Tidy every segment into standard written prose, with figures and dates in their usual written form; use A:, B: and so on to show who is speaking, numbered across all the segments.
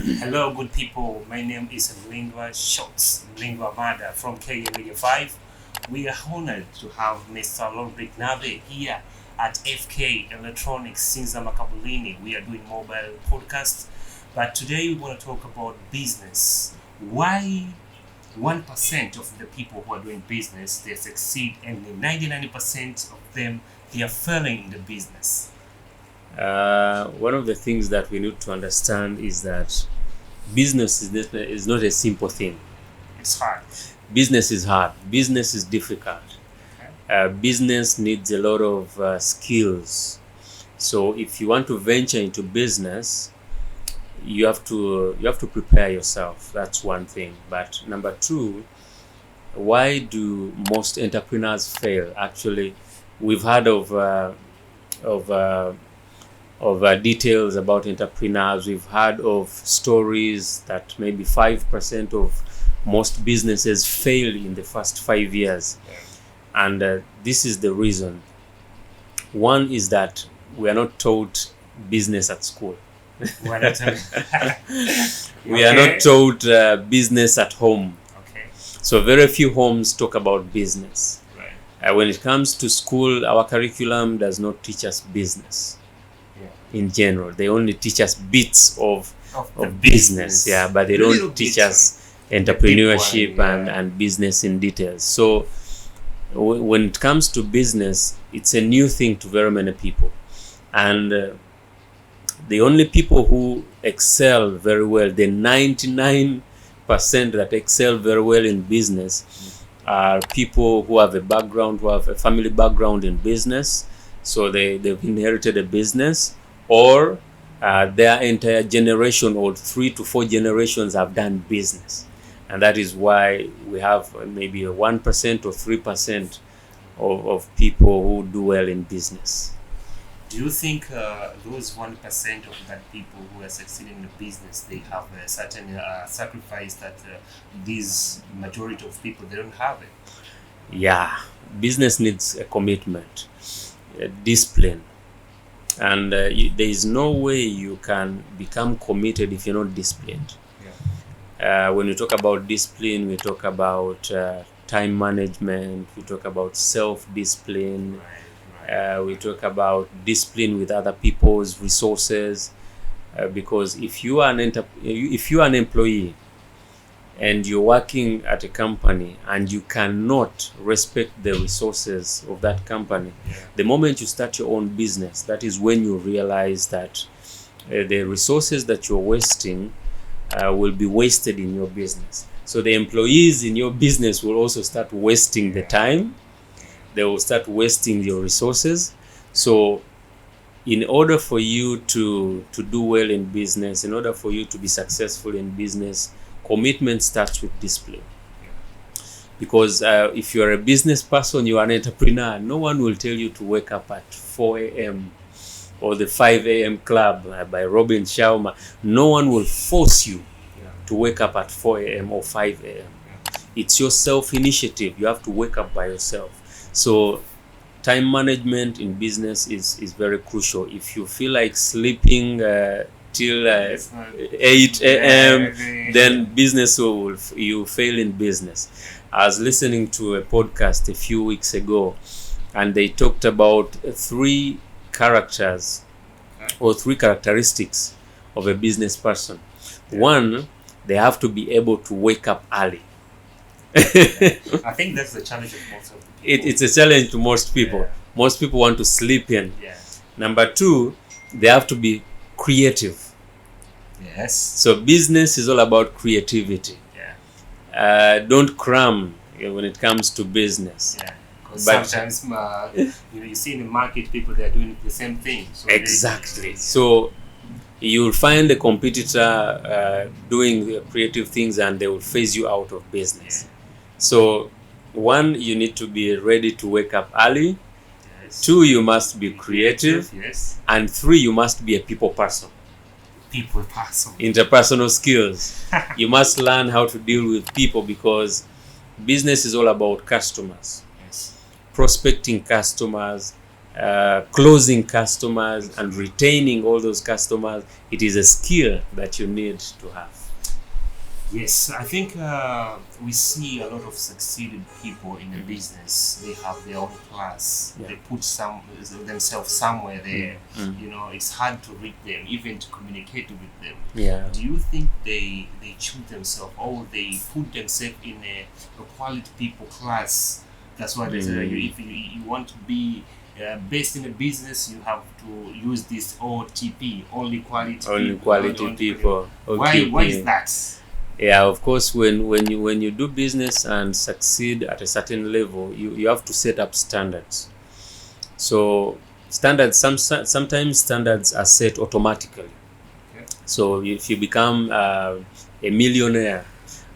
A: Hello, good people. My name is Lingua Schultz, Lingua Mada from KA Media 5. We are honored to have Mr. Lodrick Nave here at FK Electronics Sinza Makabulini. We are doing mobile podcasts, but today we want to talk about business. Why 1% of the people who are doing business they succeed, and the 99% of them they are failing in the business?
B: One of the things that we need to understand is that business is not a simple thing.
A: It's hard.
B: Business is hard. Business is difficult. Business needs a lot of skills. So if you want to venture into business, you have to prepare yourself. That's one thing. But number two, why do most entrepreneurs fail? Actually, we've heard of details about entrepreneurs. We've heard of stories that maybe 5% of most businesses fail in the first 5 years. And this is the reason. One is that we are not taught business at school.
A: We are not
B: We are not taught business at home.
A: Okay.
B: So very few homes talk about business.
A: Right.
B: When it comes to school, our curriculum does not teach us business. In general, they only teach us bits of
A: the
B: business, but they
A: Little
B: don't teach
A: bits
B: us entrepreneurship
A: one,
B: and business in details. So when it comes to business, it's a new thing to very many people, and the only people who excel very well, the 99% that excel very well in business, are people who have a background, who have a family background in business. So they've inherited a business, or their entire generation or 3 to 4 generations have done business. And that is why we have maybe a 1% or 3% of people who do well in business.
A: Do you think those 1% of that people who are succeeding in business, they have a certain sacrifice that these majority of people, they don't have it?
B: Yeah, business needs a commitment, discipline, and there is no way you can become committed if you're not disciplined. When we talk about discipline, we talk about time management, we talk about self-discipline, we talk about discipline with other people's resources, because if you are an employee and you're working at a company and you cannot respect the resources of that company, the moment you start your own business, that is when you realize that the resources that you're wasting will be wasted in your business. So the employees in your business will also start wasting the time. They will start wasting your resources. So in order for you to do well in business, in order for you to be successful in business, commitment starts with discipline. Because if you're a business person, you're an entrepreneur, no one will tell you to wake up at 4 a.m. or the 5 a.m. club by Robin Sharma. No one will force you to wake up at 4 a.m. or 5 a.m. It's your self-initiative. You have to wake up by yourself. So time management in business is very crucial. If you feel like sleeping till 8 a.m., then business you fail in business. I was listening to a podcast a few weeks ago, and they talked about 3 characters or 3 characteristics of a business person. One, they have to be able to wake up early.
A: I think that's the challenge of most of the people.
B: It's a challenge to most people. Most people want to sleep in. Number 2, they have to be creative.
A: Yes.
B: So business is all about creativity. Don't cram when it comes to business.
A: But sometimes you see in the market people they are doing the same thing. So
B: exactly. So you'll find a competitor doing creative things, and they will phase you out of business. So 1, you need to be ready to wake up early. 2, you must be creative. And 3, you must be a people person. Interpersonal skills. You must learn how to deal with people, because business is all about customers. Prospecting customers, closing customers and retaining all those customers, it is a skill that you need to have.
A: Yes, I think we see a lot of succeeded people in the business. They have their own class.
B: Yeah.
A: They put themselves somewhere there.
B: Mm.
A: You know, it's hard to read them, even to communicate with them.
B: Yeah.
A: Do you think they choose themselves, or they put themselves in a quality people class? That's why they say if you want to be based in a business, you have to use this OTP, only quality people. Why is that?
B: Yeah, of course, when you do business and succeed at a certain level, you have to set up standards. So standards, sometimes standards are set automatically.
A: Okay.
B: So if you become a millionaire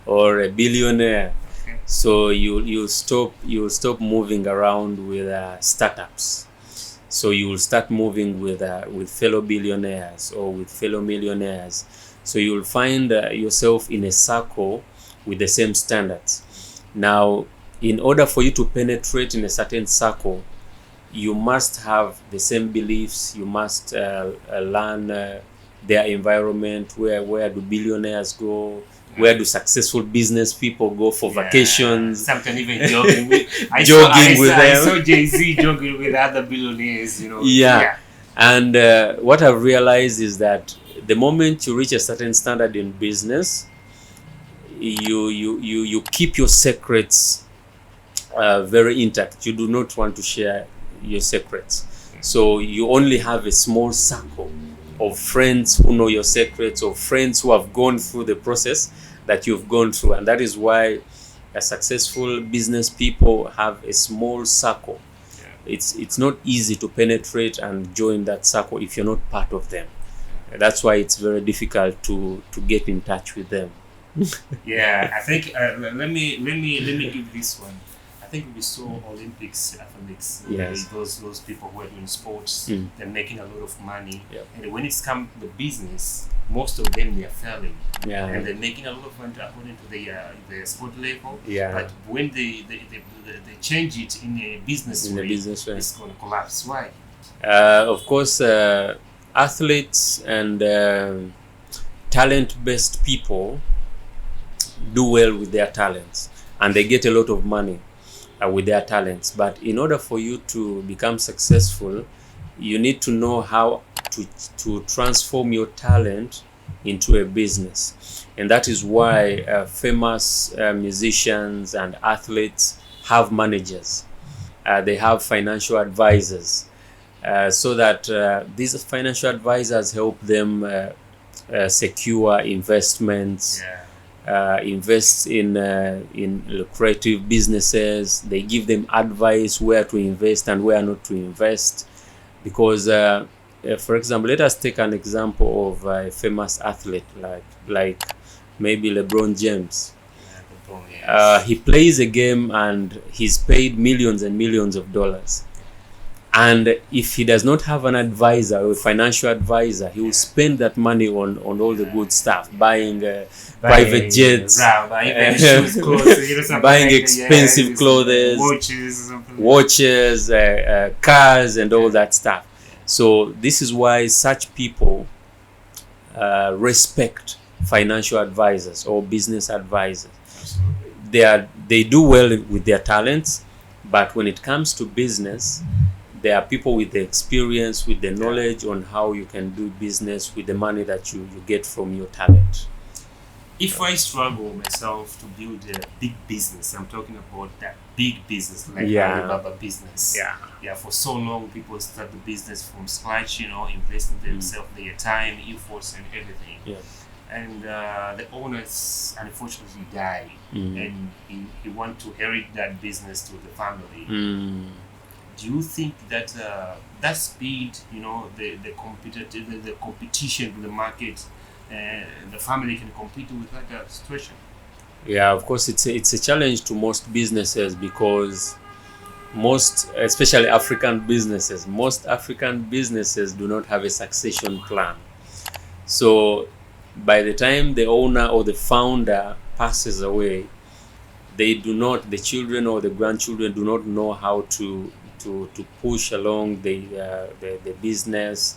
B: or a billionaire,
A: Okay.
B: so you stop moving around with startups. So you will start moving with fellow billionaires or with fellow millionaires. So you'll find yourself in a circle with the same standards. Now, in order for you to penetrate in a certain circle, you must have the same beliefs. You must learn their environment. Where do billionaires go? Where do successful business people go for vacations?
A: Sometimes even jogging with I
B: them.
A: saw Jay-Z jogging with other billionaires, you know.
B: Yeah. And what I've realized is that the moment you reach a certain standard in business, you keep your secrets very intact. You do not want to share your secrets. So you only have a small circle of friends who know your secrets, or friends who have gone through the process that you've gone through. And that is why successful business people have a small circle. It's not easy to penetrate and join that circle if you're not part of them. That's why it's very difficult to get in touch with them.
A: Yeah, I think let me give this one. I think we saw Olympics athletes.
B: Yes.
A: Those people who are doing sports,
B: Mm.
A: they're making a lot of money.
B: Yep.
A: And when it's come to the business, most of them they are failing.
B: Yeah.
A: And they're making a lot of money according to the sport level.
B: Yeah.
A: But when they change it in a business
B: In a
A: way,
B: business way.
A: it's going to collapse. Why?
B: Of course, athletes and talent-based people do well with their talents, and they get a lot of money with their talents. But in order for you to become successful, you need to know how to transform your talent into a business. And that is why famous musicians and athletes have managers. They have financial advisors, so that these financial advisors help them secure investments.
A: Yeah.
B: Invest in lucrative businesses. They give them advice where to invest and where not to invest. Because, for example, let us take an example of a famous athlete like maybe LeBron James. He plays a game and he's paid millions and millions of dollars. And if he does not have an advisor or a financial advisor, he will spend that money on all the good stuff, buying private jets,
A: buying shoes, clothes,
B: buying expensive clothes, watches, cars, and all that stuff. So this is why such people respect financial advisors or business advisors. They do well with their talents, but when it comes to business, there are people with the experience, with the knowledge on how you can do business with the money that you get from your talent.
A: If I struggle myself to build a big business, I'm talking about that big business, like Alibaba business. Yeah. For so long, people start the business from scratch, investing themselves, their time, efforts, and everything.
B: Yeah.
A: And the owners unfortunately die, and he want to inherit that business to the family. Do you think that that speed, the competition with the market, the family can compete with that situation? Yeah,
B: of course, it's a challenge to most businesses, because especially African businesses, do not have a succession plan. So by the time the owner or the founder passes away, the children or the grandchildren do not know how to to push along the business,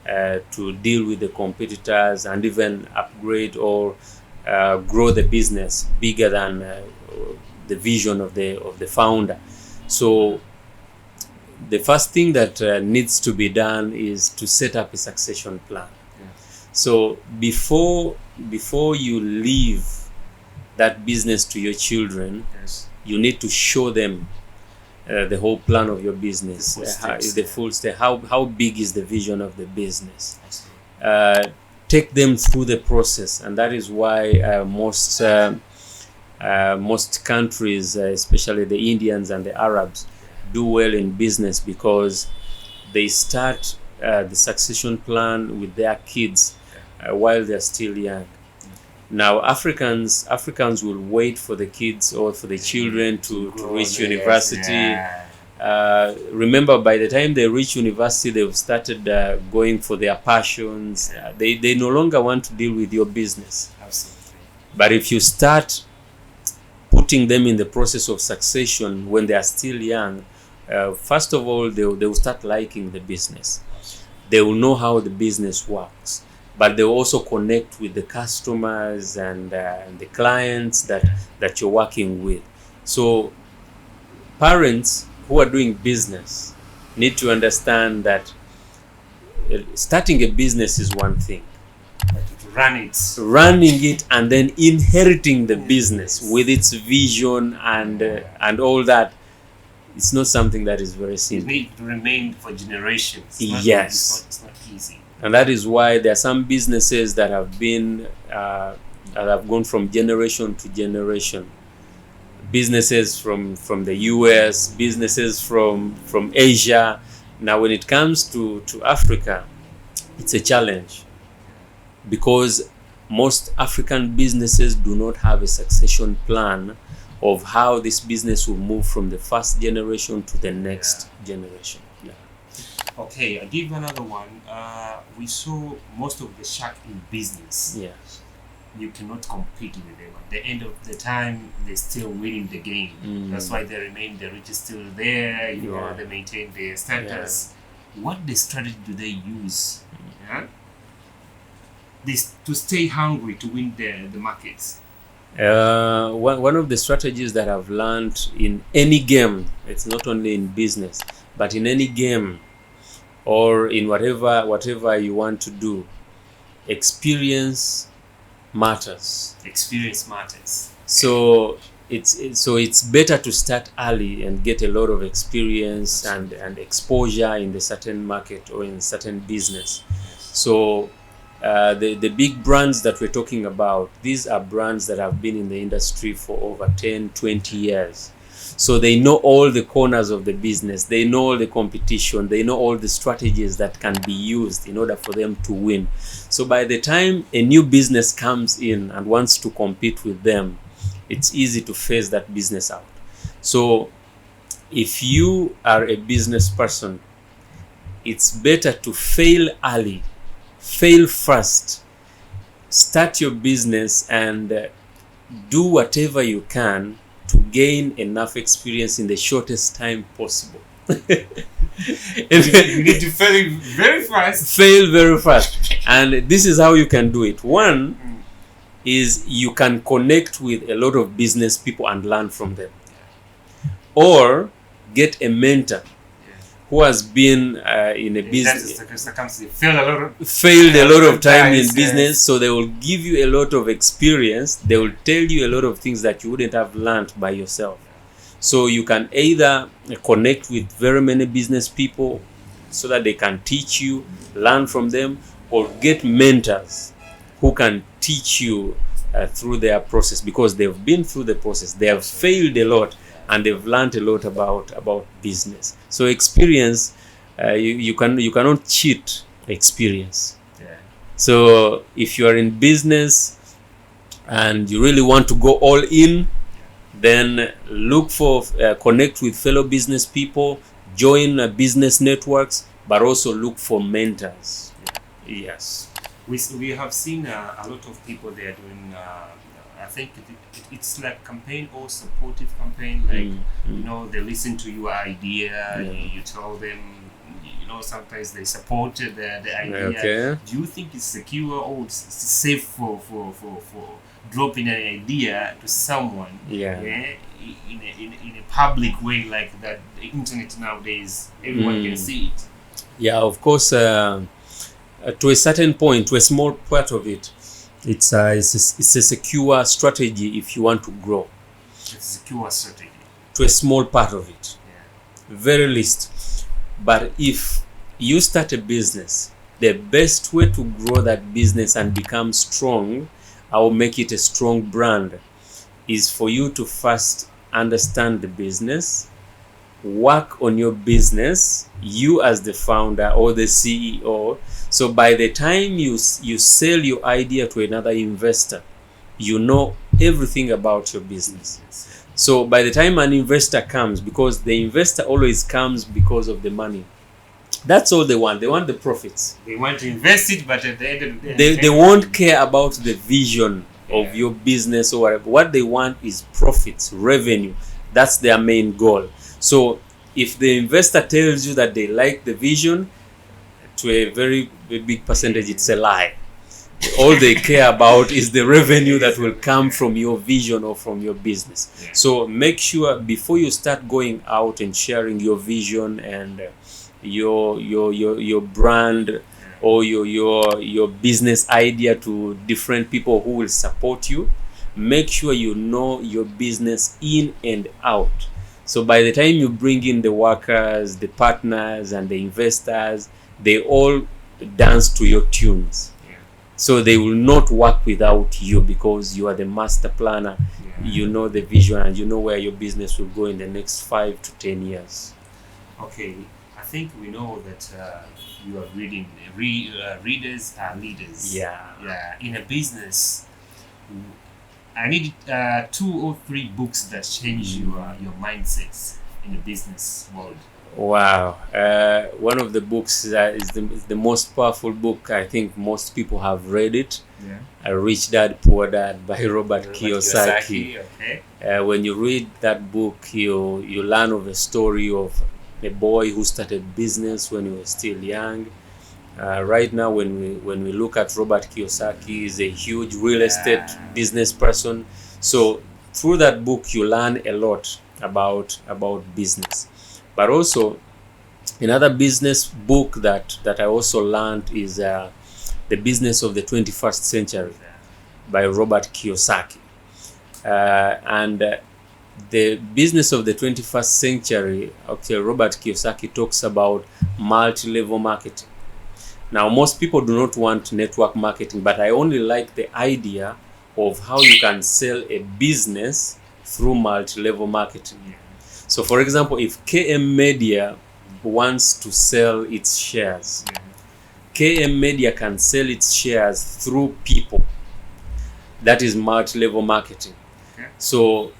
B: to deal with the competitors, and even upgrade or grow the business bigger than the vision of the founder. So the first thing that needs to be done is to set up a succession plan.
A: Yeah.
B: So before you leave that business to your children,
A: Yes.
B: you need to show them the whole plan of your business, the full step. How big is the vision of the business? Take them through the process, and that is why most countries, especially the Indians and the Arabs, do well in business because they start the succession plan with their kids while they're still young. Now Africans will wait for the kids or for the children to reach university. Remember, by the time they reach university, they've started going for their passions. They no longer want to deal with your business.
A: Absolutely.
B: But if you start putting them in the process of succession when they are still young, first of all, they will start liking the business. They will know how the business works, but they will also connect with the customers and the clients that you're working with. So parents who are doing business need to understand that starting a business is one thing. Running it and then inheriting the business with its vision and all that, it's not something that is very simple.
A: It needs to remain for generations.
B: Yes.
A: It's not easy.
B: And that is why there are some businesses that have been that have gone from generation to generation. Businesses from the US, businesses from Asia. Now when it comes to Africa, it's a challenge, because most African businesses do not have a succession plan of how this business will move from the first generation to the next generation. Yeah.
A: Okay, I'll give another one. We saw most of the shark in business.
B: Yeah.
A: You cannot compete with them. At the end of the time, they're still winning the game. That's why they remain. The rich is still there. You know, they maintain their status. What the strategy do they use? To stay hungry to win the markets.
B: One of the strategies that I've learned in any game, it's not only in business, but in any game or in whatever you want to do, experience matters.
A: Experience matters.
B: So it's better to start early and get a lot of experience and exposure in the certain market or in certain business. So the big brands that we're talking about, these are brands that have been in the industry for over 10, 20 years. So they know all the corners of the business. They know all the competition. They know all the strategies that can be used in order for them to win. So by the time a new business comes in and wants to compete with them, it's easy to phase that business out. So if you are a business person, it's better to fail early, fail fast, start your business and do whatever you can to gain enough experience in the shortest time possible.
A: You need to fail very fast.
B: Fail very fast. And this is how you can do it. One is you can connect with a lot of business people and learn from them. Or get a mentor who has been in a business, failed a lot of time in business, so they will give you a lot of experience. They will tell you a lot of things that you wouldn't have learned by yourself. So you can either connect with very many business people so that they can teach you, learn from them, or get mentors who can teach you through their process, because they've been through the process. They have failed a lot and they've learned a lot about business. So experience, you cannot cheat experience. So if you are in business and you really want to go all in, then look for connect with fellow business people, join business networks, but also look for mentors. Yes.
A: We have seen a lot of people, they are doing I think it's like campaign or supportive campaign. Like they listen to your idea. You tell them. Sometimes they support the idea.
B: Okay.
A: Do you think it's secure or it's safe for dropping an idea to someone? In a public way like that. The internet nowadays, everyone can see it.
B: Yeah, of course. To a certain point, to a small part of it, it's a secure strategy if you want to grow.
A: It's a secure strategy.
B: To a small part of it, very least. But if you start a business, the best way to grow that business and become strong, or make it a strong brand, is for you to first understand the business, work on your business, you as the founder or the CEO. So by the time you sell your idea to another investor, you know everything about your business. So by the time an investor comes, because the investor always comes because of the money, that's all they want. They want the profits.
A: They want to invest it, but at the end of the day,
B: they won't care about the vision of your business or whatever. What they want is profits, revenue. That's their main goal. So if the investor tells you that they like the vision, to a very big percentage, it's a lie. All they care about is the revenue that will come from your vision or from your business. So make sure before you start going out and sharing your vision and your brand or your business idea to different people who will support you, make sure you know your business in and out. So by the time you bring in the workers, the partners, and the investors, they all dance to your tunes. So they will not work without you because you are the master planner. You know the vision and you know where your business will go in the next 5 to 10 years.
A: Okay, I think we know that you are reading. Readers are leaders. Yeah. In a business, I need 2 or 3 books that change your mindsets in the business world.
B: Wow. One of the books is the most powerful book. I think most people have read it. Rich Dad, Poor Dad by Robert Kiyosaki.
A: Okay.
B: When you read that book, you learn of a story of a boy who started business when he was still young. Right now, when we look at Robert Kiyosaki, he's a huge real estate business person. So through that book, you learn a lot about business. But also, another business book that I also learned is The Business of the 21st Century by Robert Kiyosaki. And the business of the 21st century, actually, Robert Kiyosaki talks about multi-level marketing. Now, most people do not want network marketing, but I only like the idea of how you can sell a business through multi-level marketing. So, for example, if KM Media wants to sell its shares, KM Media can sell its shares through people. That is multi-level marketing. So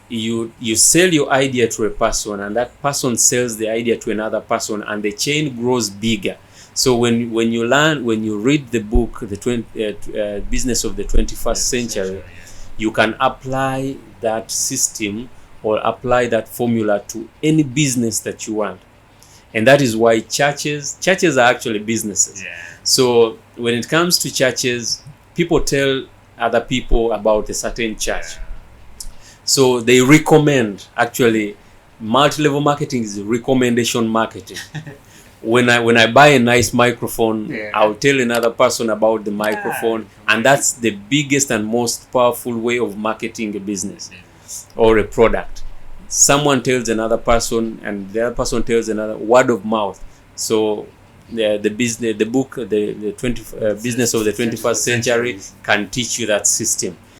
B: you sell your idea to a person, and that person sells the idea to another person, and the chain grows bigger. So when you read the book, the Business of the 21st Century, you can apply that system or apply that formula to any business that you want. And that is why churches are actually businesses. So when it comes to churches, people tell other people about a certain church. So they recommend, actually, multi-level marketing is recommendation marketing. When I buy a nice microphone, I'll tell another person about the microphone, and that's the biggest and most powerful way of marketing a business or a product. Someone tells another person, and the other person tells another, word of mouth. So the book, the Business of the 21st Century can teach you that system.